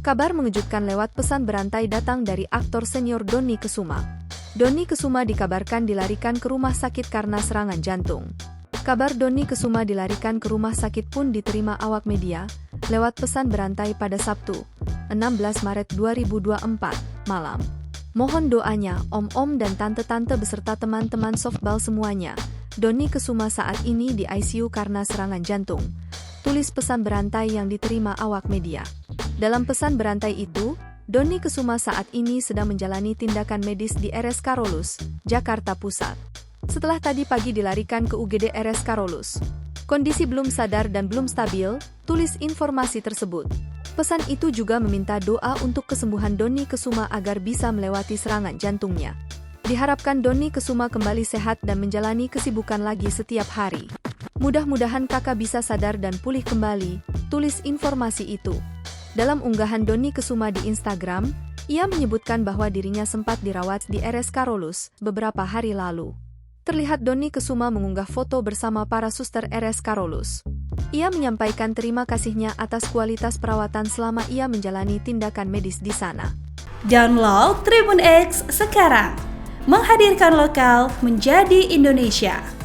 Kabar mengejutkan lewat pesan berantai datang dari aktor senior Dony Kesuma. Dony Kesuma dikabarkan dilarikan ke rumah sakit karena serangan jantung. Kabar Dony Kesuma dilarikan ke rumah sakit pun diterima awak media, lewat pesan berantai pada Sabtu, 16 Maret 2024, malam. Mohon doanya, om-om dan tante-tante beserta teman-teman softball semuanya. Dony Kesuma saat ini di ICU karena serangan jantung. Tulis pesan berantai yang diterima awak media. Dalam pesan berantai itu, Dony Kesuma saat ini sedang menjalani tindakan medis di RS Karolus, Jakarta Pusat. Setelah tadi pagi dilarikan ke UGD RS Karolus. Kondisi belum sadar dan belum stabil, tulis informasi tersebut. Pesan itu juga meminta doa untuk kesembuhan Dony Kesuma agar bisa melewati serangan jantungnya. Diharapkan Dony Kesuma kembali sehat dan menjalani kesibukan lagi setiap hari. Mudah-mudahan kakak bisa sadar dan pulih kembali, tulis informasi itu. Dalam unggahan Dony Kesuma di Instagram, ia menyebutkan bahwa dirinya sempat dirawat di RS Karolus beberapa hari lalu. Terlihat Dony Kesuma mengunggah foto bersama para suster RS Karolus. Ia menyampaikan terima kasihnya atas kualitas perawatan selama ia menjalani tindakan medis di sana. Download Tribun X sekarang, menghadirkan lokal menjadi Indonesia.